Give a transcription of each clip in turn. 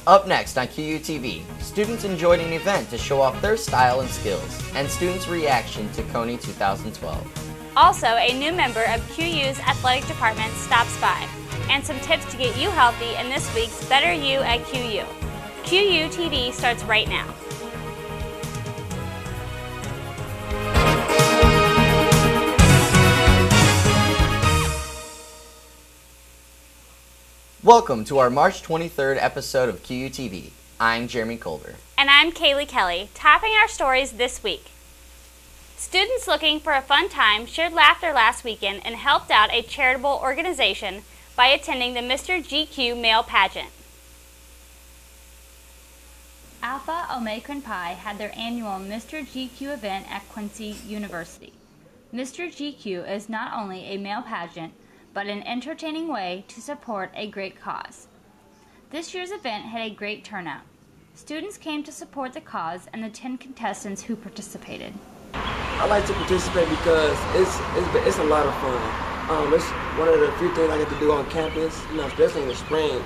Up next on QUTV, students enjoyed an event to show off their style and skills, and students' reaction to KONY 2012. Also, a new member of QU's athletic department stops by, and some tips to get you healthy in this week's Better You at QU. QUTV starts right now. Welcome to our March 23rd episode of QUTV. I'm Jeremy Colder. And I'm Kayleigh Kelley, topping our stories this week. Students looking for a fun time shared laughter last weekend and helped out a charitable organization by attending the Mr. GQ male pageant. Alpha Omicron Pi had their annual Mr. GQ event at Quincy University. Mr. GQ is not only a male pageant, but an entertaining way to support a great cause. This year's event had a great turnout. Students came to support the cause and the 10 contestants who participated. I like to participate because it's a lot of fun. It's one of the few things I get to do on campus, especially in the spring.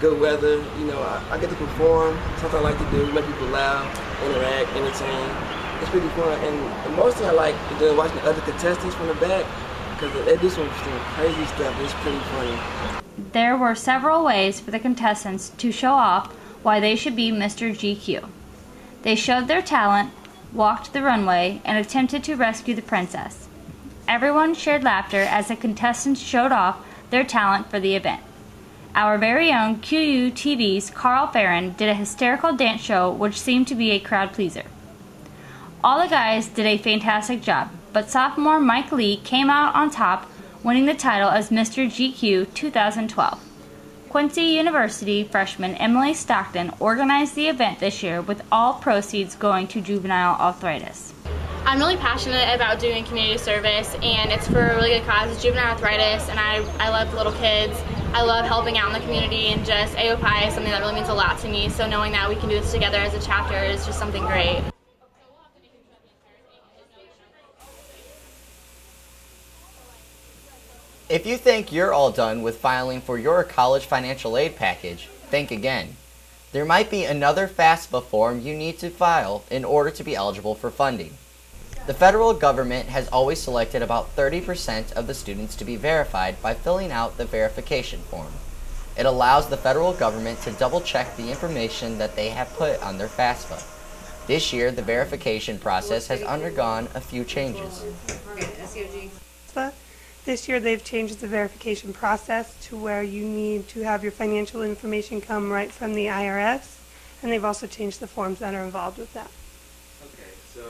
Good weather, I get to perform, something I like to do, make people laugh, interact, entertain. It's pretty fun, and mostly I like watching the other contestants from the back, because they do some crazy stuff. It's pretty funny. There were several ways for the contestants to show off why they should be Mr. GQ. They showed their talent, walked the runway, and attempted to rescue the princess. Everyone shared laughter as the contestants showed off their talent for the event. Our very own QUTV's Carl Faron did a hysterical dance show which seemed to be a crowd pleaser. All the guys did a fantastic job, but sophomore Mike Lee came out on top, winning the title as Mr. GQ 2012. Quincy University freshman Emily Stockton organized the event this year with all proceeds going to juvenile arthritis. I'm really passionate about doing community service, and it's for a really good cause. It's juvenile arthritis, and I love little kids. I love helping out in the community, and just AOPI is something that really means a lot to me, so knowing that we can do this together as a chapter is just something great. If you think you're all done with filing for your college financial aid package, think again. There might be another FAFSA form you need to file in order to be eligible for funding. The federal government has always selected about 30% of the students to be verified by filling out the verification form. It allows the federal government to double-check the information that they have put on their FAFSA. This year, the verification process has undergone a few changes. This year they've changed the verification process to where you need to have your financial information come right from the IRS, and they've also changed the forms that are involved with that. Okay, so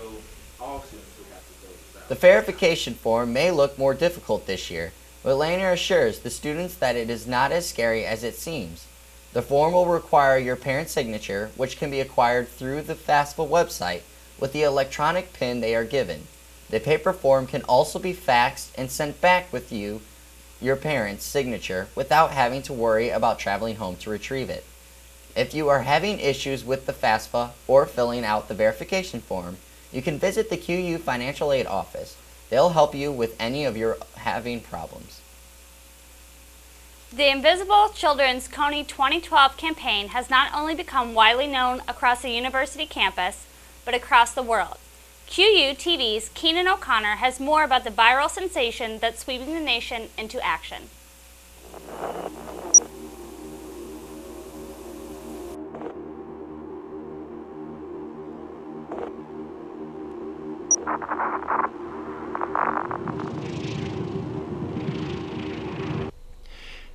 all students would have to fill this out. The verification form may look more difficult this year, but Lanier assures the students that it is not as scary as it seems. The form will require your parent's signature, which can be acquired through the FAFSA website with the electronic PIN they are given. The paper form can also be faxed and sent back with your parent's signature without having to worry about traveling home to retrieve it. If you are having issues with the FAFSA or filling out the verification form, you can visit the QU Financial Aid Office. They'll help you with any of your having problems. The Invisible Children's KONY 2012 campaign has not only become widely known across the university campus, but across the world. QUTV's Keenan O'Connor has more about the viral sensation that's sweeping the nation into action.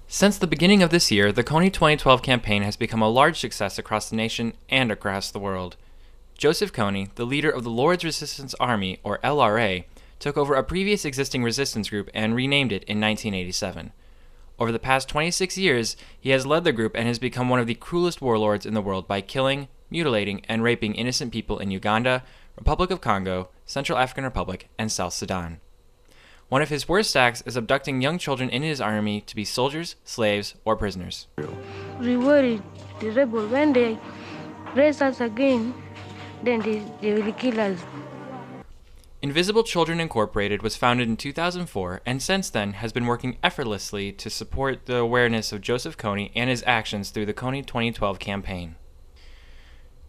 Since the beginning of this year, the KONY 2012 campaign has become a large success across the nation and across the world. Joseph Kony, the leader of the Lord's Resistance Army, or LRA, took over a previous existing resistance group and renamed it in 1987. Over the past 26 years, he has led the group and has become one of the cruelest warlords in the world by killing, mutilating, and raping innocent people in Uganda, Republic of Congo, Central African Republic, and South Sudan. One of his worst acts is abducting young children in his army to be soldiers, slaves, or prisoners. Rewarded the rebel when they raise us again, then they will kill us. Invisible Children Incorporated was founded in 2004 and since then has been working effortlessly to support the awareness of Joseph KONY and his actions through the KONY 2012 campaign.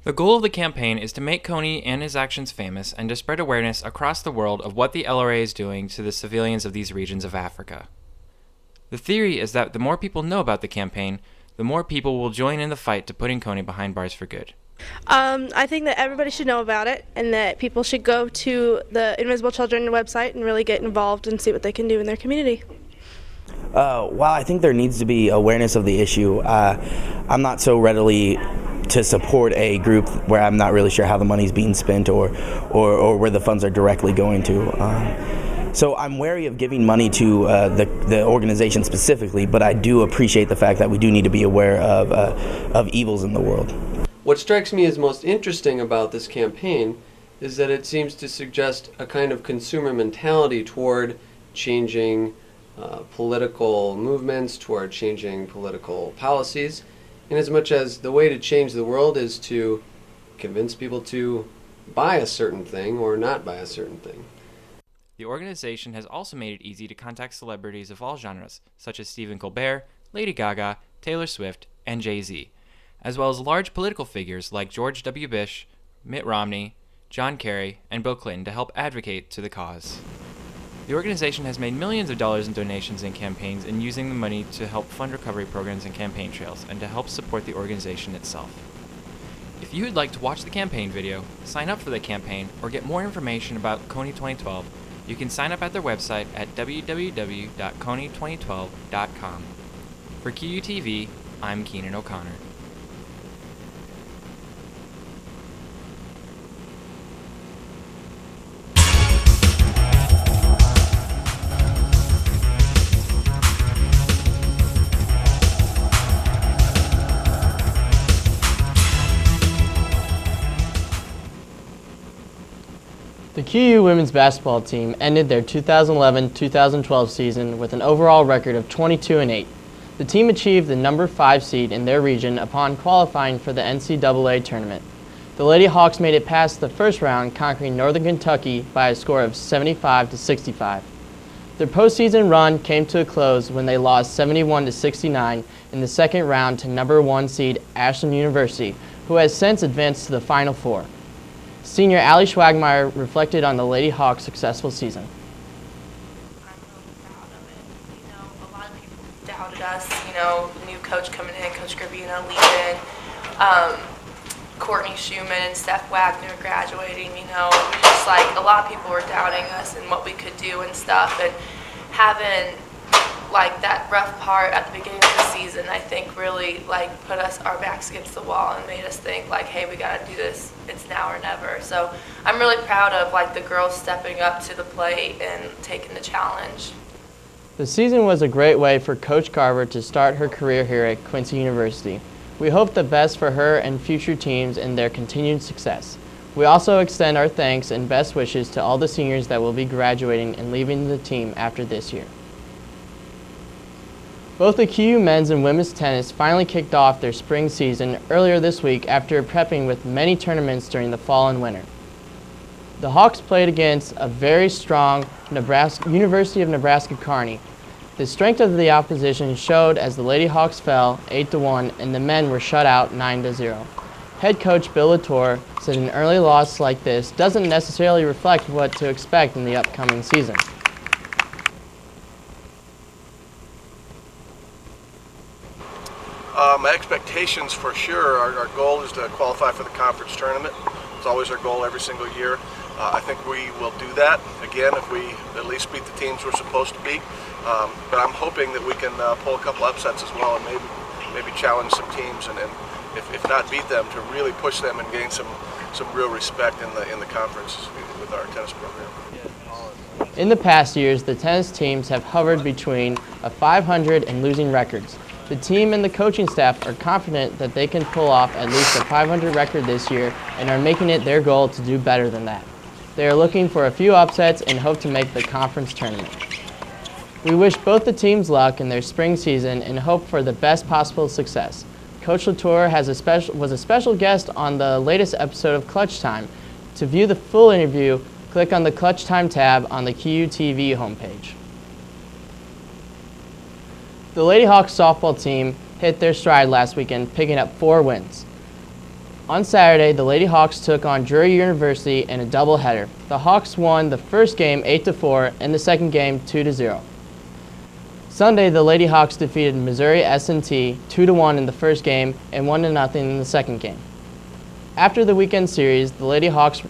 The goal of the campaign is to make KONY and his actions famous and to spread awareness across the world of what the LRA is doing to the civilians of these regions of Africa. The theory is that the more people know about the campaign, the more people will join in the fight to putting KONY behind bars for good. I think that everybody should know about it and that people should go to the Invisible Children website and really get involved and see what they can do in their community. Well, I think there needs to be awareness of the issue. I'm not so readily to support a group where I'm not really sure how the money's being spent or where the funds are directly going to. So I'm wary of giving money to the organization specifically, but I do appreciate the fact that we do need to be aware of evils in the world. What strikes me as most interesting about this campaign is that it seems to suggest a kind of consumer mentality toward changing political movements, toward changing political policies, in as much as the way to change the world is to convince people to buy a certain thing or not buy a certain thing. The organization has also made it easy to contact celebrities of all genres, such as Stephen Colbert, Lady Gaga, Taylor Swift, and Jay-Z, as well as large political figures like George W. Bush, Mitt Romney, John Kerry, and Bill Clinton to help advocate to the cause. The organization has made millions of dollars in donations and campaigns in using the money to help fund recovery programs and campaign trails and to help support the organization itself. If you would like to watch the campaign video, sign up for the campaign, or get more information about KONY 2012, you can sign up at their website at www.kony2012.com. For QUTV, I'm Keenan O'Connor. The QU women's basketball team ended their 2011-2012 season with an overall record of 22-8. The team achieved the number 5 seed in their region upon qualifying for the NCAA tournament. The Lady Hawks made it past the first round, conquering Northern Kentucky by a score of 75-65. Their postseason run came to a close when they lost 71-69 in the second round to number 1 seed Ashland University, who has since advanced to the Final Four. Senior Allie Schwagmeyer reflected on the Lady Hawks' successful season. I'm really proud of it. You know, a lot of people doubted us. You know, new coach coming in, Coach Gravina leaving, Courtney Schumann and Steph Wagner graduating. You know, just like a lot of people were doubting us and what we could do and stuff. And having like that rough part at the beginning of the season, I think really like put us our backs against the wall and made us think like, hey, we gotta do this. It's now or never. So I'm really proud of like the girls stepping up to the plate and taking the challenge. The season was a great way for Coach Carver to start her career here at Quincy University. We hope the best for her and future teams and their continued success. We also extend our thanks and best wishes to all the seniors that will be graduating and leaving the team after this year. Both the QU men's and women's tennis finally kicked off their spring season earlier this week after prepping with many tournaments during the fall and winter. The Hawks played against a very strong University of Nebraska Kearney. The strength of the opposition showed as the Lady Hawks fell 8-1 and the men were shut out 9-0. Head coach Bill Latour said an early loss like this doesn't necessarily reflect what to expect in the upcoming season. My expectations for sure, our goal is to qualify for the conference tournament. It's always our goal every single year. I think we will do that, again, if we at least beat the teams we're supposed to beat. But I'm hoping that we can pull a couple upsets as well and maybe challenge some teams and if not beat them, to really push them and gain some real respect in the conference with our tennis program. In the past years, the tennis teams have hovered between a 500 and losing records. The team and the coaching staff are confident that they can pull off at least a 500 record this year and are making it their goal to do better than that. They are looking for a few upsets and hope to make the conference tournament. We wish both the teams luck in their spring season and hope for the best possible success. Coach Latour was a special guest on the latest episode of Clutch Time. To view the full interview, click on the Clutch Time tab on the KU TV homepage. The Lady Hawks softball team hit their stride last weekend, picking up 4 wins. On Saturday, the Lady Hawks took on Drury University in a doubleheader. The Hawks won the first game 8-4 and the second game 2-0. Sunday, the Lady Hawks defeated Missouri S&T 2-1 in the first game and 1-0 in the second game. After the weekend series, the Lady Hawks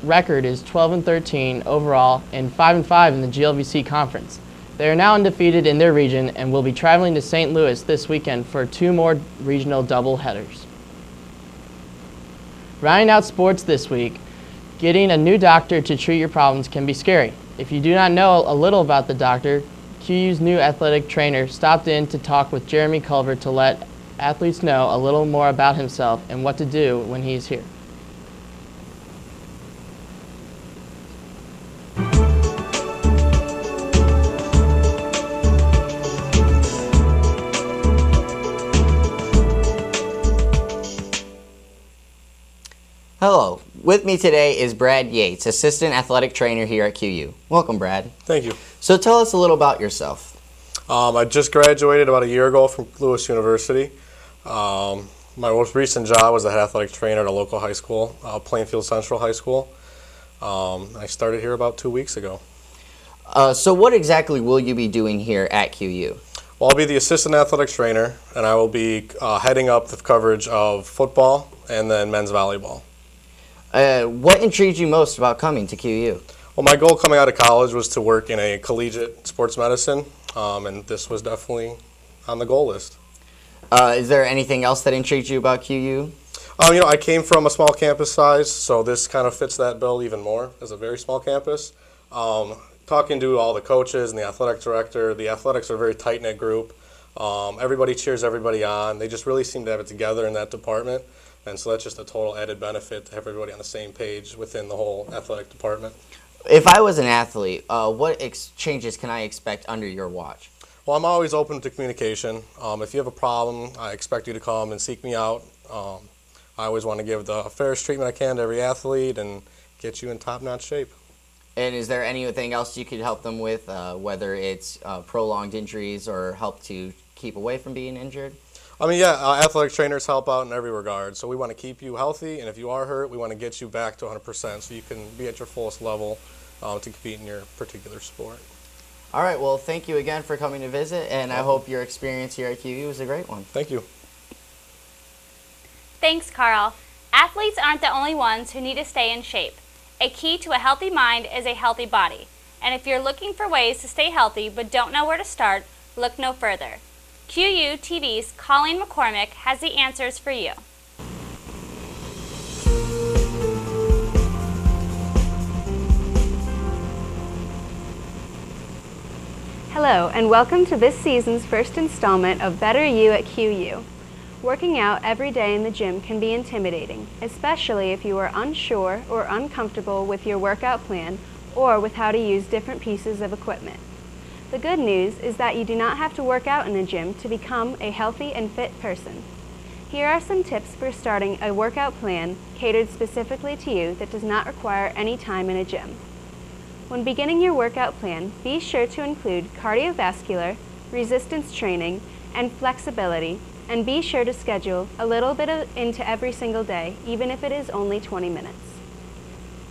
record is 12-13 overall and 5-5 in the GLVC conference. They are now undefeated in their region and will be traveling to St. Louis this weekend for 2 more regional doubleheaders. Rounding out sports this week, getting a new doctor to treat your problems can be scary. If you do not know a little about the doctor, KU's new athletic trainer stopped in to talk with Jeremy Culver to let athletes know a little more about himself and what to do when he is here. Hello, with me today is Brad Yates, Assistant Athletic Trainer here at KU. Welcome, Brad. Thank you. So tell us a little about yourself. I just graduated about a year ago from Lewis University. My most recent job was the head athletic trainer at a local high school, Plainfield Central High School. I started here about 2 weeks ago. So what exactly will you be doing here at KU? Well, I'll be the Assistant Athletic Trainer, and I will be heading up the coverage of football and then men's volleyball. What intrigued you most about coming to KU? Well, my goal coming out of college was to work in a collegiate sports medicine, and this was definitely on the goal list. Is there anything else that intrigued you about KU? I came from a small campus size, so this kind of fits that bill even more as a very small campus. Talking to all the coaches and the athletic director, the athletics are a very tight-knit group. Everybody cheers everybody on. They just really seem to have it together in that department. And so that's just a total added benefit to have everybody on the same page within the whole athletic department. If I was an athlete, what changes can I expect under your watch? Well, I'm always open to communication. If you have a problem, I expect you to come and seek me out. I always want to give the fairest treatment I can to every athlete and get you in top-notch shape. And is there anything else you could help them with, whether it's prolonged injuries or help to keep away from being injured? Athletic trainers help out in every regard. So we want to keep you healthy, and if you are hurt, we want to get you back to 100% so you can be at your fullest level to compete in your particular sport. All right, well, thank you again for coming to visit, and I hope your experience here at KU was a great one. Thank you. Thanks, Carl. Athletes aren't the only ones who need to stay in shape. A key to a healthy mind is a healthy body. And if you're looking for ways to stay healthy but don't know where to start, look no further. KU TV's Colleen McCormack has the answers for you. Hello, and welcome to this season's first installment of Better You at KU. Working out every day in the gym can be intimidating, especially if you are unsure or uncomfortable with your workout plan or with how to use different pieces of equipment. The good news is that you do not have to work out in a gym to become a healthy and fit person. Here are some tips for starting a workout plan catered specifically to you that does not require any time in a gym. When beginning your workout plan, be sure to include cardiovascular, resistance training, and flexibility, and be sure to schedule a little bit into every single day, even if it is only 20 minutes.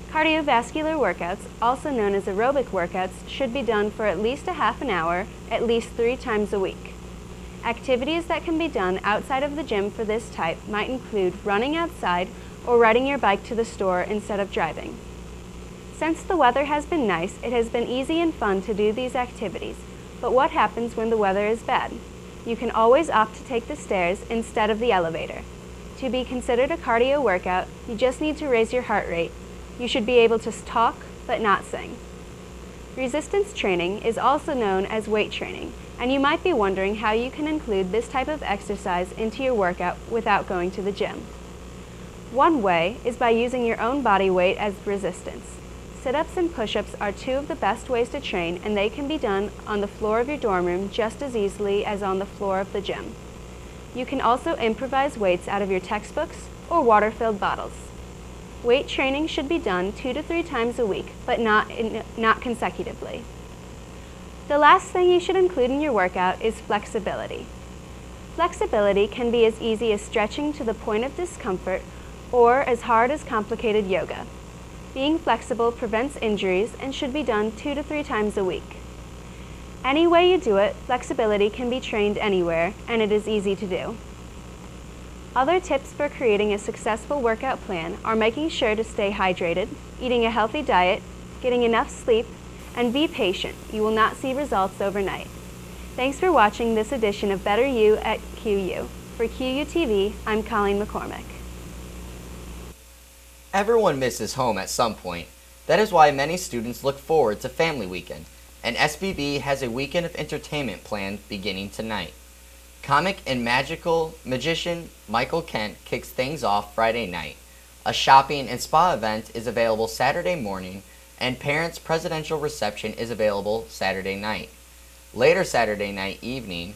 Cardiovascular workouts, also known as aerobic workouts, should be done for at least a half an hour, at least 3 times a week. Activities that can be done outside of the gym for this type might include running outside or riding your bike to the store instead of driving. Since the weather has been nice, it has been easy and fun to do these activities, but what happens when the weather is bad? You can always opt to take the stairs instead of the elevator. To be considered a cardio workout, you just need to raise your heart rate. You should be able to talk, but not sing. Resistance training is also known as weight training, and you might be wondering how you can include this type of exercise into your workout without going to the gym. One way is by using your own body weight as resistance. Sit-ups and push-ups are 2 of the best ways to train, and they can be done on the floor of your dorm room just as easily as on the floor of the gym. You can also improvise weights out of your textbooks or water-filled bottles. Weight training should be done 2 to 3 times a week, but not consecutively. The last thing you should include in your workout is flexibility. Flexibility can be as easy as stretching to the point of discomfort or as hard as complicated yoga. Being flexible prevents injuries and should be done 2 to 3 times a week. Any way you do it, flexibility can be trained anywhere, and it is easy to do. Other tips for creating a successful workout plan are making sure to stay hydrated, eating a healthy diet, getting enough sleep, and be patient. You will not see results overnight. Thanks for watching this edition of Better You at QU. For QU TV, I'm Colleen McCormack. Everyone misses home at some point. That is why many students look forward to Family Weekend, and SBB has a weekend of entertainment planned beginning tonight. Comic and magical magician Michael Kent kicks things off Friday night. A shopping and spa event is available Saturday morning, and Parents' Presidential Reception is available Saturday night. Later Saturday night evening,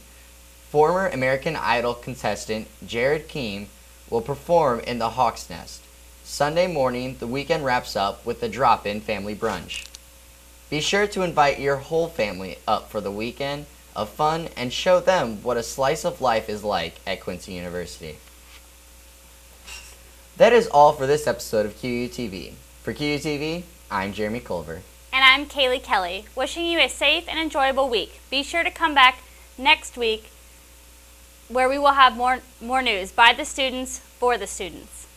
former American Idol contestant Jared Keem will perform in the Hawk's Nest. Sunday morning, the weekend wraps up with a drop-in family brunch. Be sure to invite your whole family up for the weekend of fun and show them what a slice of life is like at Quincy University. That is all for this episode of QUTV. For QUTV, I'm Jeremy Culver. And I'm Kayleigh Kelley, wishing you a safe and enjoyable week. Be sure to come back next week where we will have more news by the students for the students.